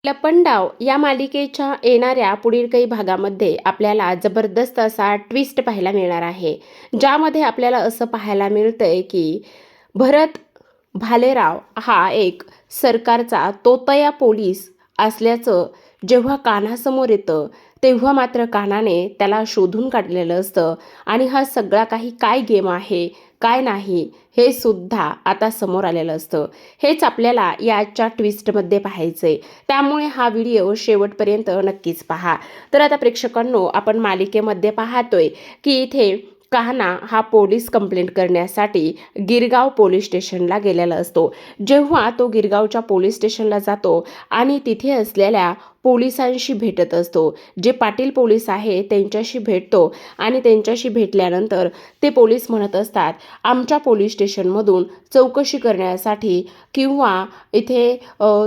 लपंडाव या मालिकेच्या येणाऱ्या पुढील काही भागामध्ये आपल्याला जबरदस्त असा ट्विस्ट पाहायला मिळणार आहे, ज्यामध्ये आपल्याला असं पाहायला मिळतंय की भरत भालेराव हा एक सरकारचा तोतया पोलीस असल्याचं जेव्हा कान्हासमोर येतं तेव्हा मात्र कान्हाने त्याला शोधून काढलेलं असतं आणि हा सगळा काही काय गेम आहे काय नाही हे सुद्धा आता समोर आलेलं असतं। हेच आपल्याला याच्या ट्विस्टमध्ये पाहायचंय, त्यामुळे हा व्हिडिओ शेवटपर्यंत नक्कीच पहा। तर आता प्रेक्षकांनो, आपण मालिकेमध्ये पाहतोय की इथे कान्हा हा पोलीस कंप्लेंट करण्यासाठी गिरगाव पोलीस स्टेशनला गेलेला असतो। जेव्हा तो गिरगावच्या पोलीस स्टेशनला जातो आणि तिथे असलेल्या पोलिसांशी भेटत असतो, जे पाटील पोलीस आहे त्यांच्याशी भेटतो आणि त्यांच्याशी भेटल्यानंतर ते पोलीस म्हणत असतात, आमच्या पोलीस स्टेशनमधून चौकशी करण्यासाठी किंवा इथे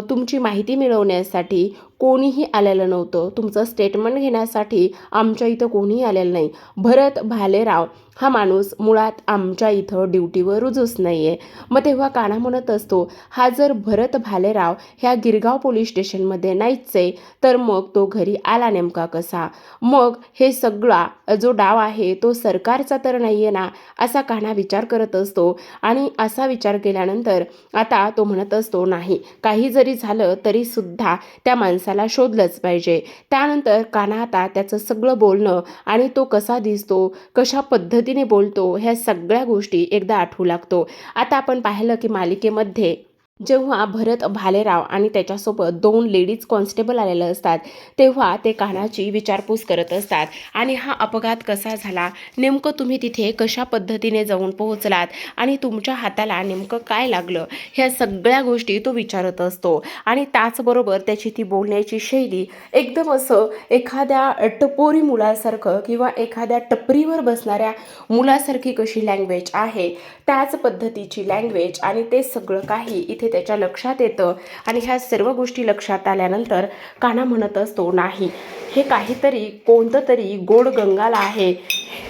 तुमची माहिती मिळवण्यासाठी कोणीही आलेलं नव्हतं, तुमचं स्टेटमेंट घेण्यासाठी आमच्या इथं कोणीही आलेलं नाही। भरत भालेराव हा माणूस मुळात आमच्या इथं ड्युटीवर रुजूच नाही आहे। मग तेव्हा कान्हा म्हणत असतो, हा जर भरत भालेराव ह्या गिरगाव पोलीस स्टेशनमध्ये नाहीच आहे तर मग तो घरी आला नेमका कसा? मग हे सगळा जो डाव आहे तो सरकारचा तर नाही आहे ना, असा कान्हा विचार करत असतो। आणि असा विचार केल्यानंतर आता तो म्हणत असतो, नाही, काही जरी झालं तरी सुद्धा त्या माणसाला शोधलंच पाहिजे। त्यानंतर कान्हा आता त्याचं सगळं बोलणं आणि तो कसा दिसतो, कशा पद्धतीने बोलतो, ह्या सगळ्या गोष्टी एकदा आठवू लागतो। आता आपण पाहिलं की मालिकेमध्ये जेव्हा भरत भालेराव आणि त्याच्यासोबत 2 लेडीज कॉन्स्टेबल आलेले असतात, तेव्हा ते कान्हाची विचारपूस करत असतात आणि हा अपघात कसा झाला, नेमकं तुम्ही तिथे कशा पद्धतीने जाऊन पोहोचलात आणि तुमच्या हाताला नेमकं काय लागलं, ह्या सगळ्या गोष्टी तो विचारत असतो। आणि त्याचबरोबर त्याची ती बोलण्याची शैली एकदम असं एखाद्या टपोरी मुलासारखं किंवा एखाद्या टपरीवर बसणाऱ्या मुलासारखी कशी लँग्वेज आहे त्याच पद्धतीची लँग्वेज आणि ते सगळं काही इथे त्याच्या लक्षात येतं। आणि ह्या सर्व गोष्टी लक्षात आल्यानंतर कान्हा म्हणत असतो, नाही, हे काहीतरी कोणतं तरी गोड गंगाला आहे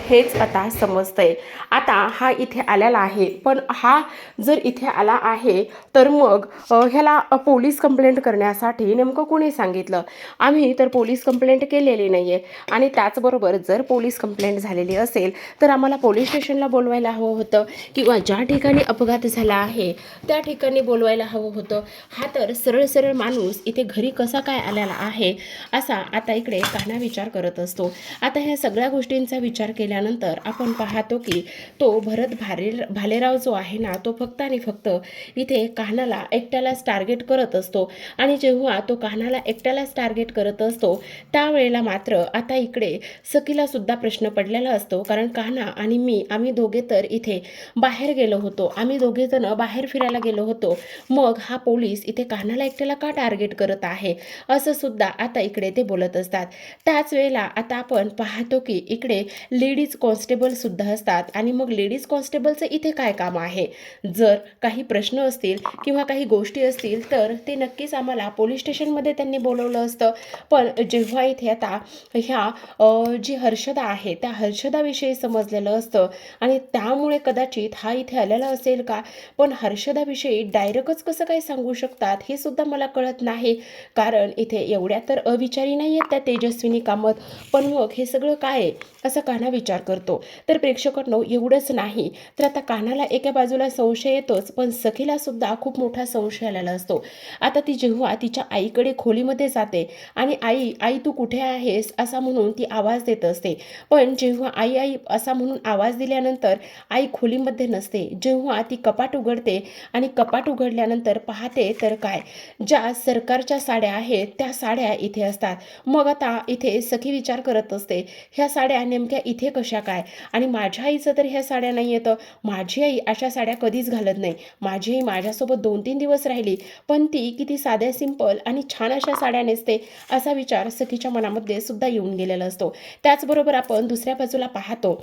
हेच आता समजतंय। आता हा इथे आलेला आहे, पण हा जर इथे आला आहे तर मग ह्याला पोलीस कंप्लेंट करण्यासाठी नेमकं कोणी सांगितलं? आम्ही तर पोलीस कंप्लेंट केलेली नाही आहे आणि त्याचबरोबर जर पोलीस कंप्लेंट झालेली असेल तर आम्हाला पोलीस स्टेशनला बोलवायला हवं होतं किंवा ज्या ठिकाणी अपघात झाला आहे त्या ठिकाणी बोलवायला हवं होतं। हा तर सरळ सरळ माणूस इथे घरी कसा काय आलेला आहे, असा आता इकडे कान्हा विचार करत असतो। आता ह्या सगळ्या गोष्टींचा विचार केल्यानंतर आपण पाहतो की तो भरत भालेराव जो आहे ना, तो फक्त आणि फक्त इथे कान्हाला एकट्यालाच टार्गेट करत असतो। आणि जेव्हा तो कान्हाला एकट्यालाच टार्गेट करत असतो त्यावेळेला मात्र आता इकडे सखीला सुद्धा प्रश्न पडलेला असतो, कारण कान्हा आणि आम्ही दोघे तर इथे बाहेर गेलो होतो, आम्ही दोघे जण बाहेर फिरायला गेलो होतो, मग हा पोलीस इथे कान्हाला एकट्याला का टार्गेट करत आहे, असं सुद्धा आता इकडे ते बोलत असतात। त्याच वेळेला आता आपण पाहतो की इकडे लेडीज कॉन्स्टेबल सुद्धा असतात आणि मग लेडीज कॉन्स्टेबलचं इथे काय काम आहे? जर काही प्रश्न असतील किंवा काही गोष्टी असतील तर ते नक्कीच आम्हाला पोलीस स्टेशनमध्ये त्यांनी बोलवलं असतं। पण जेव्हा इथे आता ह्या जी हर्षदा आहे त्या हर्षदाविषयी समजलेलं असतं आणि त्यामुळे कदाचित हा इथे आलेला असेल का? पण हर्षदाविषयी डायरेक्टच कसं काय सांगू शकतात हे सुद्धा मला कळत नाही, कारण इथे एवढ्या तर अविचारी नाही आहेत त्या तेजस्विनी कामत, पण मग हे सगळं काय आहे असं कान्हा विचार करतो। तर प्रेक्षकांनो, एवढंच नाही तर आता कान्हाला एका बाजूला संशय येतोच, पण सखीला सुद्धा खूप मोठा संशय आलेला असतो। आता ती जेव्हा तिच्या आईकडे खोलीमध्ये जाते आणि आई आई तू कुठे आहेस असा म्हणून ती आवाज देत असते, पण जेव्हा आई आई असा म्हणून आवाज दिल्यानंतर आई खोलीमध्ये नसते। जेव्हा ती कपाट उघडते आणि कपाट उघडल्यानंतर पाहते तर काय, ज्या सरकारच्या साड्या आहेत त्या साड्या इथे असतात। मग आता इथे सखी विचार करत असते, ह्या साड्या नेमक्या इथे कशा काय? आणि माझ्या आईचं तर ह्या साड्या नाही येतं, माझी आई अशा साड्या कधीच घालत नाही, माझी आई माझ्यासोबत 2-3 दिवस राहिली पण ती किती साध्या सिंपल आणि छान अशा साड्या नेसते, असा विचार सखीच्या मनामध्ये सुद्धा येऊन गेलेला असतो। त्याचबरोबर आपण दुसऱ्या बाजूला पाहतो,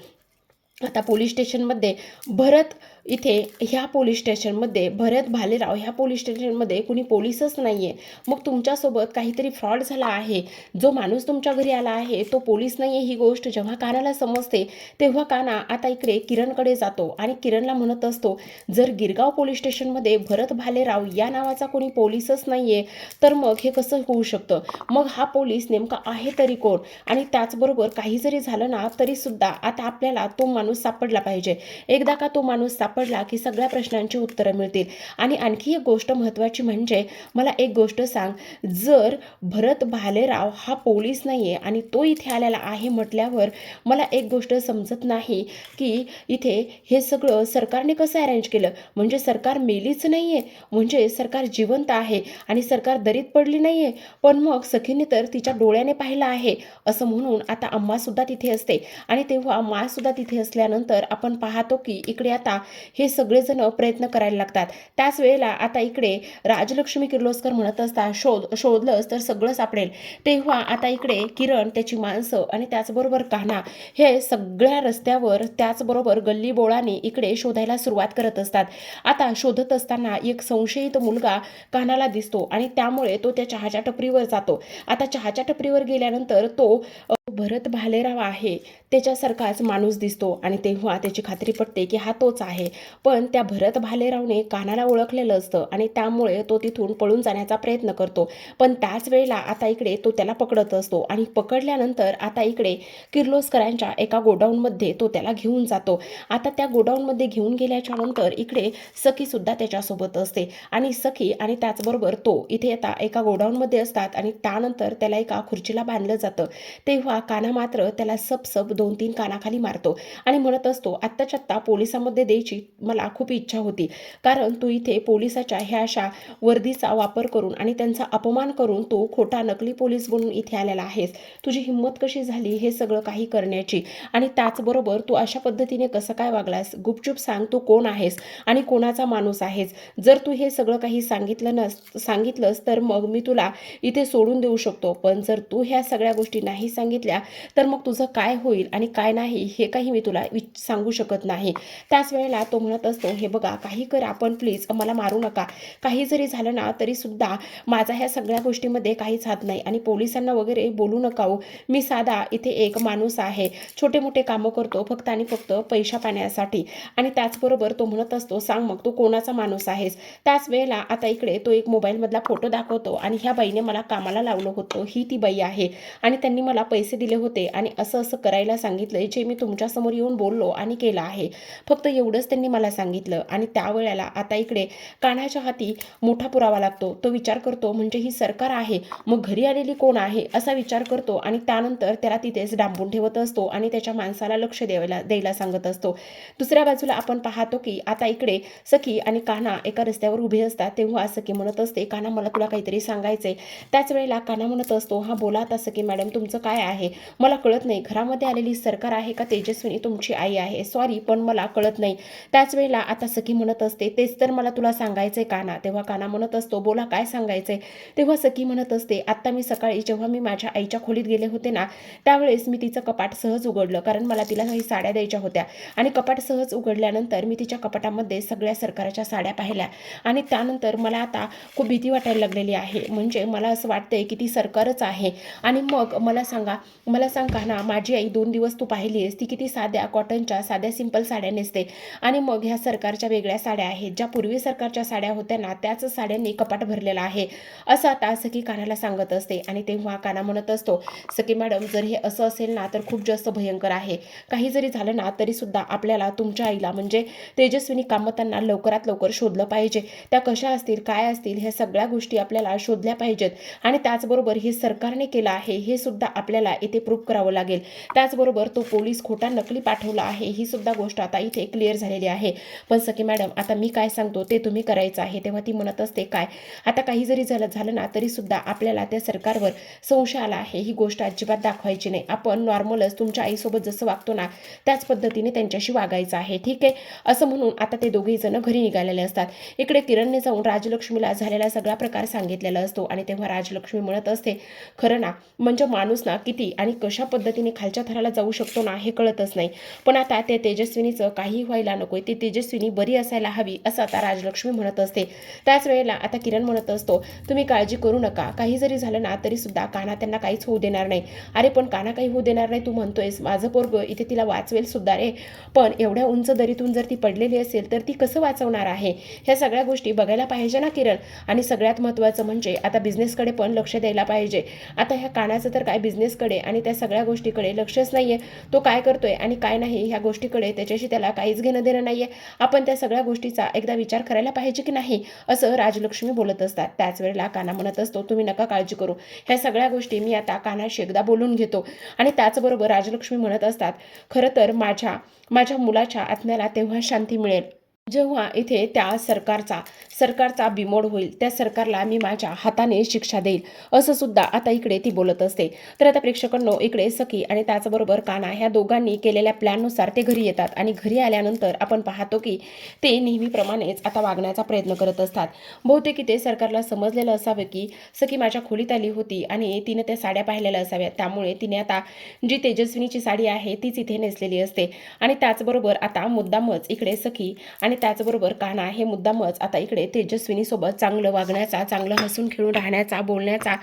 आता पोलीस स्टेशनमध्ये भरत इथे ह्या पोलीस स्टेशनमध्ये भरत भालेराव ह्या पोलीस स्टेशनमध्ये कुणी पोलीसच नाही आहे. मग तुमच्यासोबत काहीतरी फ्रॉड झाला आहे. जो माणूस तुमच्या घरी आला आहे तो पोलीस नाही आहे ही गोष्ट जेव्हा कानाला समजते तेव्हा काना आता इकडे किरणकडे जातो आणि किरणला म्हणत असतो, जर गिरगाव पोलीस स्टेशनमध्ये भरत भालेराव या नावाचा कोणी पोलीसच नाही आहे तर मग हे कसं होऊ शकतं? मग हा पोलीस नेमका आहे तरी कोण? आणि त्याचबरोबर काही जरी झालं ना तरीसुद्धा आता आपल्याला तो माणूस सापडला पाहिजे. एकदा का तो माणूस सापडला की सगळ्या प्रश्नांची उत्तरं मिळतील. आणि आणखी एक गोष्ट महत्त्वाची म्हणजे मला एक गोष्ट सांग, जर भरत भालेराव हा पोलीस नाही आहे आणि तो इथे आलेला आहे म्हटल्यावर मला एक गोष्ट समजत नाही की इथे हे सगळं सरकारने कसं अरेंज केलं? म्हणजे सरकार मेलीच नाही आहे, म्हणजे सरकार जिवंत आहे आणि सरकार दरीत पडली नाही आहे. पण मग सखीने तर तिच्या डोळ्याने पाहिलं आहे असं म्हणून आता अम्मासुद्धा तिथे असते आणि तेव्हा मासुद्धा तिथे असल्यानंतर आपण पाहतो की इकडे आता हे सगळेजण प्रयत्न करायला लागतात. त्याच वेळेला आता इकडे राजलक्ष्मी किर्लोस्कर म्हणत असतात, शोधलंच तर सगळं सापडेल. तेव्हा आता इकडे किरण, त्याची माणसं आणि त्याचबरोबर कान्हा हे सगळ्या रस्त्यावर त्याचबरोबर गल्ली बोळाने इकडे शोधायला सुरुवात करत असतात. आता शोधत असताना एक संशयित मुलगा कान्हाला दिसतो आणि त्यामुळे तो त्या चहाच्या टपरीवर जातो. आता चहाच्या टपरीवर गेल्यानंतर तो भरत भालेराव आहे त्याच्यासारखाच माणूस दिसतो आणि तेव्हा त्याची खात्री पटते की हा तोच आहे. पण त्या भरत भालेरावने कानाला ओळखलेलं असतं आणि त्यामुळे तो तिथून पळून जाण्याचा प्रयत्न करतो. पण त्याच वेळेला आता इकडे तो त्याला पकडत असतो आणि पकडल्यानंतर आता इकडे किर्लोस्करांच्या एका गोडाऊनमध्ये तो त्याला घेऊन जातो. आता त्या गोडाऊनमध्ये घेऊन गेल्याच्या नंतर इकडे सखीसुद्धा त्याच्यासोबत असते आणि सखी आणि त्याचबरोबर तो इथे आता एका गोडाऊनमध्ये असतात आणि त्यानंतर त्याला एका खुर्चीला बांधलं जातं. तेव्हा कान्हा मात्र त्याला सपसप 2-3 कानाखाली मारतो आणि म्हणत असतो, आत्ताच्या आत्ता पोलिसांमध्ये द्यायची मला खूप इच्छा होती, कारण तू इथे पोलिसाच्या ह्या अशा वर्दीचा वापर करून आणि त्यांचा अपमान करून तू खोटा नकली पोलीस बनून इथे आलेला आहेस. तुझी हिंमत कशी झाली हे सगळं काही करण्याची? आणि त्याचबरोबर तू अशा पद्धतीने कसं काय वागलास? गुपचूप सांग तू कोण आहेस आणि कोणाचा माणूस आहेस? जर तू हे सगळं काही सांगितलंस तर मग मी तुला इथे सोडून देऊ शकतो, पण जर तू ह्या सगळ्या गोष्टी नाही सांगितल्या तर मग तुझं काय होईल आणि काय नाही हे काही मी तुला सांगू शकत नाही. त्याच वेळेला तो म्हणत असतो, हे बघा काही करा पण प्लीज मला मारू नका. काही जरी झालं ना तरी सुद्धा माझा ह्या सगळ्या गोष्टीमध्ये काहीच हात नाही आणि पोलिसांना वगैरे बोलू नका हो. मी साधा इथे एक माणूस आहे, छोटे मोठे कामं करतो फक्त आणि फक्त पैसा पाण्यासाठी. आणि त्याचबरोबर तो म्हणत असतो, सांग मग तू कोणाचा माणूस आहेस? त्याच वेळेला आता इकडे तो एक मोबाईलमधला फोटो दाखवतो आणि ह्या बाईने मला कामाला लावलं होतं, ही ती बाई आहे आणि त्यांनी मला पैसे दिले होते आणि असं असं करायला सांगितलंय जे मी तुमच्यासमोर येऊन बोललो आणि केलं आहे. फक्त एवढंच त्यांनी मला सांगितलं. आणि त्यावेळेला आता इकडे कान्हाच्या हाती मोठा पुरावा लागतो. तो विचार करतो, म्हणजे ही सरकार आहे, मग घरी आलेली कोण आहे असा विचार करतो आणि त्यानंतर त्याला तिथेच डांबून ठेवत असतो आणि त्याच्या माणसाला लक्ष द्यायला सांगत असतो. दुसऱ्या बाजूला आपण पाहतो की आता इकडे सखी आणि कान्हा एका रस्त्यावर उभे असतात. तेव्हा सखी म्हणत असते, कान्हा मला तुला काहीतरी सांगायचंय. त्याच वेळेला कान्हा म्हणत असतो, हा बोला आता सखी मॅडम तुमचं काय आहे? मला कळत नाही, घरामध्ये आलेली सरकार आहे का तेजस्विनी तुमची आई आहे? सॉरी पण मला कळत नाही. त्याच वेळेला आता सखी म्हणत असते, तेच तर मला तुला सांगायचंय कान्हा. तेव्हा कान्हा म्हणत असतो, बोला काय सांगायचंय? तेव्हा सखी म्हणत असते, आत्ता मी सकाळी जेव्हा मी माझ्या आईच्या खोलीत गेले होते ना त्यावेळेस मी तिचं कपाट सहज उघडलं, कारण मला तिला काही साड्या द्यायच्या होत्या आणि कपाट सहज उघडल्यानंतर मी तिच्या कपाटामध्ये सगळ्या सरकारच्या साड्या पाहिल्या आणि त्यानंतर मला आता खूप भीती वाटायला लागलेली आहे. म्हणजे मला असं वाटतंय की ती सरकारच आहे. आणि मग मला सांग कान्हा, माझी आई 2 दिवस तू पाहिलीस, ती किती साध्या कॉटनच्या साध्या सिंपल साड्या नेसते आणि मग ह्या सरकारच्या वेगळ्या साड्या आहेत, ज्या पूर्वी सरकारच्या साड्या होत्या ना त्याच साड्यांनी कपाट भरलेलं आहे असं आता सखी कान्हाला सांगत असते. आणि तेव्हा कान्हा म्हणत असतो, सखी मॅडम जर हे असं असेल ना तर खूप जास्त भयंकर आहे. काही जरी झालं ना तरी सुद्धा आपल्याला तुमच्या आईला म्हणजे तेजस्विनी कामतांना लवकरात लवकर शोधलं पाहिजे. त्या कशा असतील काय असतील ह्या सगळ्या गोष्टी आपल्याला शोधल्या पाहिजेत आणि त्याचबरोबर हे सरकारने केलं आहे हे सुद्धा आपल्याला इथे प्रूव्ह करावं लागेल. त्याचबरोबर तो पोलीस खोटा नकली पाठवला आहे ही सुद्धा गोष्ट आता इथे क्लिअर झालेली आहे. पण सखी मॅडम आता मी काय सांगतो ते तुम्ही करायचं आहे. तेव्हा ती म्हणत असते, काय आता काही जरी झालं ना तरी सुद्धा आपल्याला त्या सरकारवर संशय आला आहे ही गोष्ट अजिबात दाखवायची नाही. आपण नॉर्मलच तुमच्या आईसोबत जसं वागतो ना त्याच पद्धतीने त्यांच्याशी वागायचं आहे, ठीक आहे? असं म्हणून आता ते दोघेही जण घरी निघालेले असतात. इकडे किरणने जाऊन राजलक्ष्मीला झालेला सगळा प्रकार सांगितलेला असतो आणि तेव्हा राजलक्ष्मी म्हणत असते, खरं ना म्हणजे माणूस ना किती आणि कशा पद्धतीने खालच्या थराला जाऊ शकतो ना हे कळतच नाही. पण आता ते तेजस्विनीचं काही व्हायला नको नकोय, ती तेजस्विनी बरी असायला हवी असं आता राजलक्ष्मी म्हणत असते. त्याच वेळेला आता किरण म्हणत असतो, तुम्ही काळजी करू नका, काही जरी झालं ना तरी सुद्धा कान्हा त्यांना काहीच होऊ देणार नाही. अरे पण कान्हा काही होऊ देणार नाही तू म्हणतोयस, माझं पोरगं इथे तिला वाचवेल सुद्धा रे, पण एवढ्या उंच दरीतून जर ती पडलेली असेल तर ती कसं वाचवणार आहे, ह्या सगळ्या गोष्टी बघायला पाहिजे ना किरण. आणि सगळ्यात महत्त्वाचं म्हणजे आता बिझनेसकडे पण लक्ष द्यायला पाहिजे. आता ह्या कानाचं तर काय बिझनेसकडे आणि त्या सगळ्या गोष्टीकडे लक्षच नाहीये, तो काय करतोय आणि काय नाही ह्या गोष्टीकडे त्याच्याशी त्याला काहीच घेणं देणं नाहीये. आपण त्या सगळ्या गोष्टीचा एकदा विचार करायला पाहिजे की नाही, असं राजलक्ष्मी बोलत असतात. त्याच वेळेला कान्हा म्हणत असतो, तुम्ही नका काळजी करू, ह्या सगळ्या गोष्टी मी आता कान्हाशी एकदा बोलून घेतो. आणि त्याचबरोबर राजलक्ष्मी म्हणत असतात, खरं तर माझ्या मुलाच्या आत्म्याला तेव्हा शांती मिळेल जेव्हा इथे त्या सरकारचा बिमोड होईल, त्या सरकारला मी माझ्या हाताने शिक्षा देईल, असं सुद्धा आता इकडे ती बोलत असते. तर आता प्रेक्षकांनो, इकडे सखी आणि त्याचबरोबर कान्हा ह्या दोघांनी केलेल्या प्लॅननुसार ते घरी येतात आणि घरी आल्यानंतर आपण पाहतो की ते नेहमीप्रमाणेच आता वागण्याचा प्रयत्न करत असतात. बहुतेक ते सरकारला समजलेलं असावं की सखी माझ्या खोलीत आली होती आणि तिने त्या साड्या पाहिलेल्या असाव्यात, त्यामुळे तिने आता जी तेजस्विनीची साडी आहे तीच इथे नेसलेली असते. आणि त्याचबरोबर आता मुद्दामच इकडे सखी आणि त्याचबरोबर कान्हा हे मुद्दामच आता इकडे तेजस्विनीसोबत चांगलं वागण्याचा, चांगलं हसून खेळून राहण्याचा, बोलण्याचा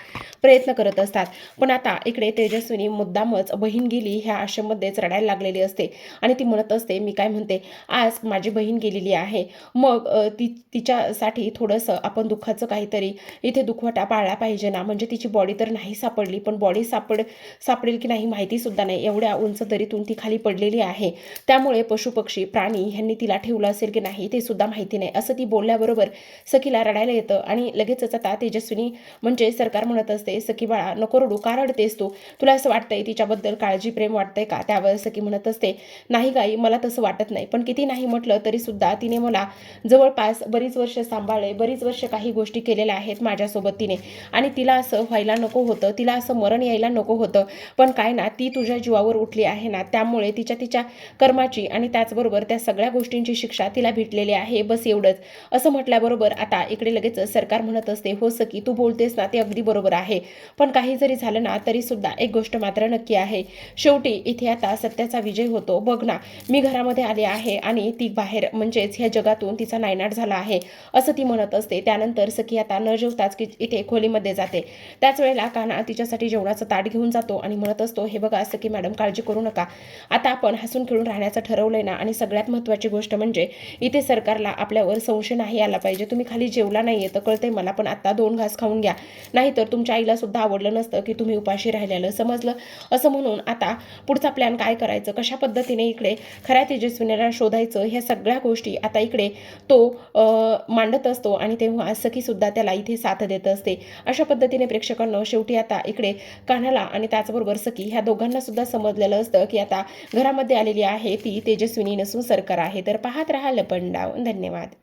प्रयत्न करत असतात. पण आता इकडे तेजस्विनी मुद्दामच बहीण गेली ह्या आशेमध्येच रडायला लागलेली असते आणि ती म्हणत असते, मी काय म्हणते, आज माझी बहीण गेलेली आहे, मग तिच्यासाठी थोडंसं आपण दुःखाचं काहीतरी इथे दुखवटा पाळला पाहिजे ना. म्हणजे तिची बॉडी तर नाही सापडली, पण बॉडी सापडेल की नाही माहिती सुद्धा नाही, एवढ्या उंच दरीतून ती खाली पडलेली आहे, त्यामुळे पशुपक्षी प्राणी ह्यांनी तिला ठेवलं असेल की नाही ते सुद्धा माहिती नाही, असं ती बोलल्याबरोबर सखीला रडायला येतं. आणि लगेचच आता तेजस्विनी म्हणजे सरकार म्हणत असते, सखी बाळा नको रडू, का रडतेस तू, तुला असं वाटतंय तिच्याबद्दल काळजी प्रेम वाटतंय का. त्यावर सखी म्हणत असते, नाही गाई मला तसं वाटत नाही, पण किती नाही म्हटलं तरी सुद्धा तिने मला जवळपास बरीच वर्ष सांभाळले, बरीच वर्ष काही गोष्टी केलेल्या आहेत माझ्यासोबत तिने, आणि तिला असं व्हायला नको होतं, तिला असं मरण यायला नको होतं, पण काय ना ती तुझ्या जीवावर उठली आहे ना, त्यामुळे तिच्या कर्माची आणि त्याचबरोबर त्या सगळ्या गोष्टींची शिक्षा तिला भेटलेली आहे, बस एवढंच. असं म्हटल्याबरोबर आता इकडे लगेच सरकार म्हणत असते, हो सखी तू बोलतेस ना ते अगदी बरोबर आहे, पण काही जरी झालं ना तरी सुद्धा एक गोष्ट मात्र नक्की आहे, शेवटी इथे आता सत्याचा विजय होतो. बघ ना, मी घरामध्ये आले आहे आणि ती बाहेर म्हणजेच ह्या जगातून तिचा नायनाट झाला आहे, असं ती म्हणत असते. त्यानंतर सखी आता न जेवताच की इथे खोलीमध्ये जाते. त्याच वेळेला कान्हा तिच्यासाठी जेवणाचं ताट घेऊन जातो आणि म्हणत असतो, हे बघा सखी मॅडम काळजी करू नका, आता आपण हसून खेळून राहण्याचं ठरवलंय ना, आणि सगळ्यात महत्त्वाची गोष्ट म्हणजे इथे सरकारला आपल्यावर संशय नाही आला पाहिजे. तुम्ही खाली जेवला नाहीये तर कळतंय मला, पण आता 2 घास खाऊन घ्या, नाहीतर तुमच्या आईला सुद्धा आवडलं नसतं की तुम्ही उपाशी राहिलेलं, समजलं. असं म्हणून आता पुढचा प्लॅन काय करायचं, कशा पद्धतीने इकडे खऱ्या तेजस्विनीला शोधायचं, ह्या सगळ्या गोष्टी आता इकडे तो मांडत असतो आणि तेव्हा सखी सुद्धा त्याला इथे साथ देत असते. अशा पद्धतीने प्रेक्षकांना शेवटी आता इकडे कान्हाला आणि त्याचबरोबर सखी ह्या दोघांना सुद्धा समजलेलं असतं की आता घरामध्ये आलेली आहे ती तेजस्विनी नसून सरकार आहे. तर पाहत राहा लपंडाव. धन्यवाद.